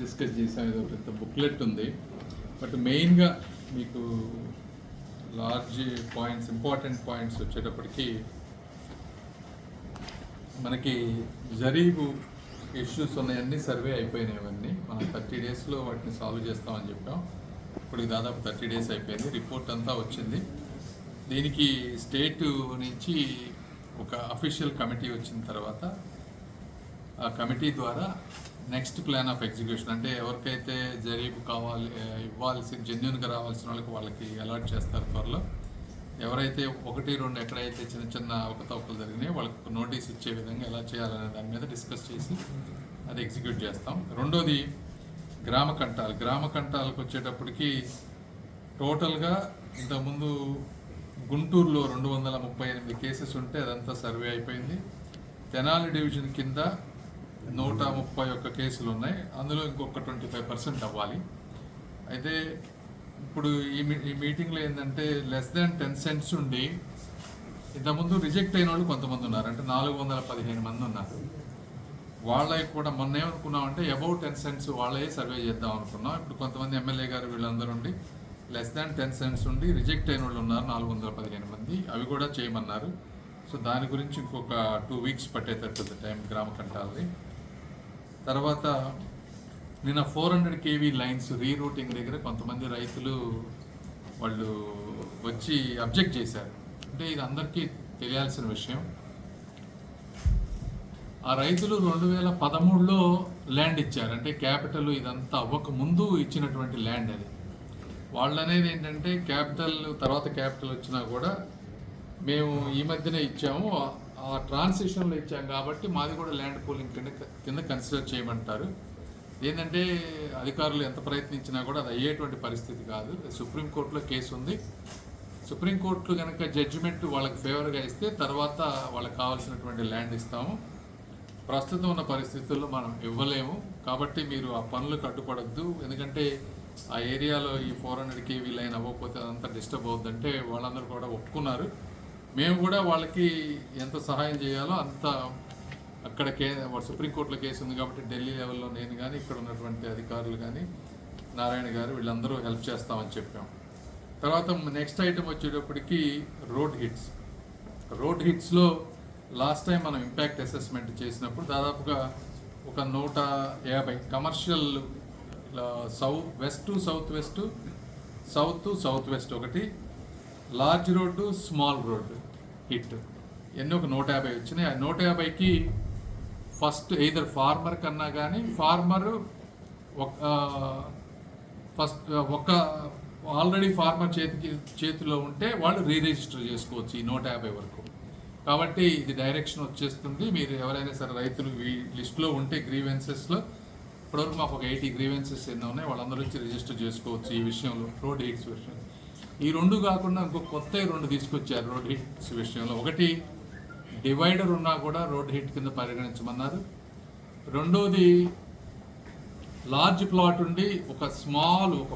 Discuss చేసాం. ఏదో పెద్ద బుక్లెట్ ఉంది, బట్ మెయిన్గా మీకు లార్జ్ పాయింట్స్, ఇంపార్టెంట్ పాయింట్స్ వచ్చేటప్పటికి మనకి జరీబు ఇష్యూస్ ఉన్నాయన్నీ సర్వే అయిపోయినాయి. అవన్నీ మనం 30 డేస్లో వాటిని సాల్వ్ చేస్తామని చెప్పాం. ఇప్పుడు దాదాపు 30 డేస్ అయిపోయింది. రిపోర్ట్ అంతా వచ్చింది. దీనికి స్టేట్ నుంచి ఒక అఫీషియల్ కమిటీ వచ్చిన తర్వాత ఆ కమిటీ ద్వారా నెక్స్ట్ ప్లాన్ ఆఫ్ ఎగ్జిక్యూషన్, అంటే ఎవరికైతే జరీబు ఇవ్వాల్సిన జెన్యున్గా రావాల్సిన వాళ్ళకి అలాట్ చేస్తారు త్వరలో. ఎవరైతే 1-2 ఎక్కడైతే చిన్న చిన్న అవకతవకలు జరిగినాయో వాళ్ళకి నోటీస్ ఇచ్చే విధంగా ఎలా చేయాలనే దాని మీద డిస్కస్ చేసి అది ఎగ్జిక్యూట్ చేస్తాం. రెండోది గ్రామ కంటాలకు వచ్చేటప్పటికి టోటల్గా ఇంతకుముందు గుంటూరులో 238 కేసెస్ ఉంటే అదంతా సర్వే అయిపోయింది. తెనాలి డివిజన్ కింద 131 కేసులు ఉన్నాయి. అందులో ఇంకొక 25% అవ్వాలి. అయితే ఇప్పుడు ఈ మీటింగ్లో ఏంటంటే లెస్ దాన్ 10 సెంట్స్ ఉండి ఇంతకుముందు రిజెక్ట్ అయిన వాళ్ళు కొంతమంది ఉన్నారు, అంటే 415 మంది ఉన్నారు. వాళ్ళకి కూడా మొన్న ఏమనుకున్నామంటే అబౌట్ 10 సెంట్స్ వాళ్ళే సర్వే చేద్దాం అనుకున్నాం. ఇప్పుడు కొంతమంది ఎమ్మెల్యే గారు వీళ్ళందరూ ఉండి లెస్ దాన్ 10 సెంట్స్ ఉండి రిజెక్ట్ అయిన వాళ్ళు ఉన్నారు 415 మంది. అవి కూడా చేయమన్నారు. సో దాని గురించి ఇంకొక 2 వీక్స్ పట్టేటట్టుంది టైం గ్రామ కంటాలది. తర్వాత నిన్న 400 kV లైన్స్ రీరూటింగ్ దగ్గర కొంతమంది రైతులు వాళ్ళు వచ్చి అబ్జెక్ట్ చేశారు. అంటే ఇది అందరికీ తెలియాల్సిన విషయం. ఆ రైతులు 2013లో ల్యాండ్ ఇచ్చారు, అంటే క్యాపిటల్ ఇదంతా అవ్వక ముందు ఇచ్చినటువంటి ల్యాండ్ అది. వాళ్ళు అనేది ఏంటంటే తర్వాత క్యాపిటల్ వచ్చినా కూడా మేము ఈ మధ్యనే ఇచ్చాము, ఆ ట్రాన్సిషన్లో ఇచ్చాం కాబట్టి మాది కూడా ల్యాండ్ పూలింగ్ కింద కన్సిడర్ చేయమంటారు. ఏంటంటే అధికారులు ఎంత ప్రయత్నించినా కూడా అది అయ్యేటువంటి పరిస్థితి కాదు. సుప్రీంకోర్టులో కేసు ఉంది. సుప్రీంకోర్టు కనుక జడ్జిమెంట్ వాళ్ళకి ఫేవర్గా ఇస్తే తర్వాత వాళ్ళకి కావాల్సినటువంటి ల్యాండ్ ఇస్తాము. ప్రస్తుతం ఉన్న పరిస్థితుల్లో మనం ఇవ్వలేము. కాబట్టి మీరు ఆ పనులకు అడ్డుపడద్దు. ఎందుకంటే ఆ ఏరియాలో ఈ 400 kV లైన్ అవ్వకపోతే అదంతా డిస్టర్బ్ అవుతుందంటే వాళ్ళందరూ కూడా ఒప్పుకున్నారు. మేము కూడా వాళ్ళకి ఎంత సహాయం చేయాలో అంత, అక్కడ సుప్రీంకోర్టులో కేసు ఉంది కాబట్టి ఢిల్లీ లెవెల్లో నేను కానీ ఇక్కడ ఉన్నటువంటి అధికారులు కానీ నారాయణ గారు వీళ్ళందరూ హెల్ప్ చేస్తామని చెప్పాం. తర్వాత నెక్స్ట్ ఐటమ్ వచ్చేటప్పటికి రోడ్ హిట్స్లో లాస్ట్ టైం మనం ఇంపాక్ట్ అసెస్మెంట్ చేసినప్పుడు దాదాపుగా ఒక 150 commercial west to south west ఒకటి, large road, small road hit ఎన్ని ఒక 150 వచ్చినాయి. ఆ 150కి ఫస్ట్ ఎయిదర్ ఫార్మర్ కన్నా కానీ ఫార్మరు ఆల్రెడీ ఫార్మర్ చేతిలో ఉంటే వాళ్ళు రిజిస్టర్ చేసుకోవచ్చు ఈ 150 వరకు. కాబట్టి ఇది డైరెక్షన్ వచ్చేస్తుంది. మీరు ఎవరైనా సరే రైతులు ఈ లిస్టులో ఉంటే గ్రీవెన్సెస్లో ఇప్పటివరకు మాకు ఒక 80 గ్రీవెన్సెస్ ఎన్నో ఉన్నాయి, వాళ్ళందరూ వచ్చి రిజిస్టర్ చేసుకోవచ్చు ఈ విషయంలో, రోడ్ హిట్స్ విషయం. ఈ 2 కాకుండా ఇంకో కొత్త 2 తీసుకొచ్చారు రోడ్ హిట్స్ విషయంలో. ఒకటి డివైడర్ ఉన్నా కూడా రోడ్ హిట్ కింద పరిగణించమన్నారు. రెండోది లార్జ్ ప్లాట్ ఉండి ఒక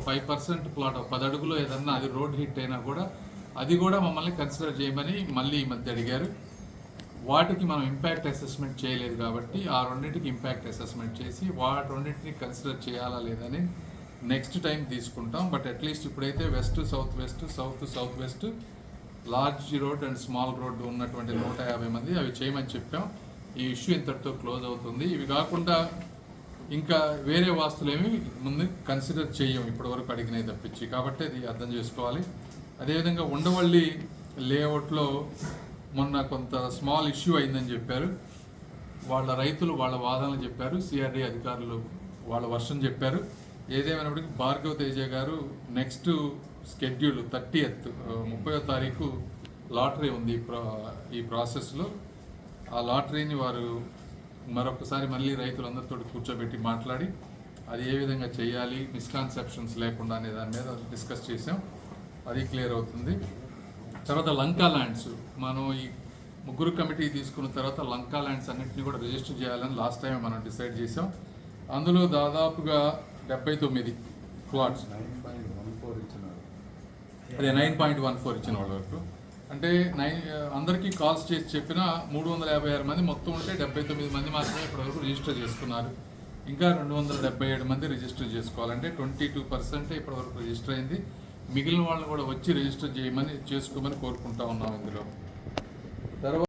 5% ప్లాట్ 10 అడుగులో ఏదన్నా అది రోడ్ హిట్ అయినా కూడా అది కూడా మమ్మల్ని కన్సిడర్ చేయమని మళ్ళీ ఈ మధ్య అడిగారు. వాటికి మనం ఇంపాక్ట్ అసెస్మెంట్ చేయలేదు కాబట్టి ఆ రెండింటికి ఇంపాక్ట్ అసెస్మెంట్ చేసి వాటి రెండింటిని కన్సిడర్ చేయాలా లేదని నెక్స్ట్ టైం తీసుకుంటాం. బట్ అట్లీస్ట్ ఇప్పుడైతే west south west large road and small road ఉన్నటువంటి 150 మంది అవి చేయమని చెప్పాం. ఈ ఇష్యూ ఇంతటితో క్లోజ్ అవుతుంది. ఇవి కాకుండా ఇంకా వేరే వాస్తులేమి ముందు కన్సిడర్ చేయం ఇప్పటివరకు అడిగినవి తప్పించి, కాబట్టి అది అర్థం చేసుకోవాలి. అదేవిధంగా ఉండవల్లి లేఅవుట్లో మొన్న కొంత స్మాల్ ఇష్యూ అయిందని చెప్పారు. వాళ్ళ రైతులు వాళ్ళ వాదనలు చెప్పారు, సిఆర్డీ అధికారులు వాళ్ళ వర్షన్ చెప్పారు. ఏదేమైనప్పటికీ భార్గవ్ తేజ గారు నెక్స్ట్ షెడ్యూల్ 30వ తారీఖు లాటరీ ఉంది ఈ ప్రాసెస్లో. ఆ లాటరీని వారు మరొకసారి మళ్ళీ రైతులందరితో కూర్చోబెట్టి మాట్లాడి అది ఏ విధంగా చేయాలి, మిస్కాన్సెప్షన్స్ లేకుండా అనే దాని మీద డిస్కస్ చేసాం. అది క్లియర్ అవుతుంది. తర్వాత లంకా ల్యాండ్స్ మనం ఈ 3 కమిటీ తీసుకున్న తర్వాత లంకా ల్యాండ్స్ అన్నింటినీ కూడా రిజిస్టర్ చేయాలని లాస్ట్ టైం మనం డిసైడ్ చేసాం. అందులో దాదాపుగా 79 ప్లాట్స్, అదే 9.14 ఇచ్చిన వాళ్ళ వరకు, అంటే అందరికీ కాల్స్ చేసి చెప్పిన 356 మంది మొత్తం ఉంటే 79 మంది మాత్రమే ఇప్పటివరకు రిజిస్టర్ చేసుకున్నారు. ఇంకా 277 మంది రిజిస్టర్ చేసుకోవాలంటే 22% ఇప్పటివరకు రిజిస్టర్ అయింది. మిగిలిన వాళ్ళని కూడా వచ్చి రిజిస్టర్ చేసుకోమని కోరుకుంటా ఉన్నాం ఇందులో. తర్వాత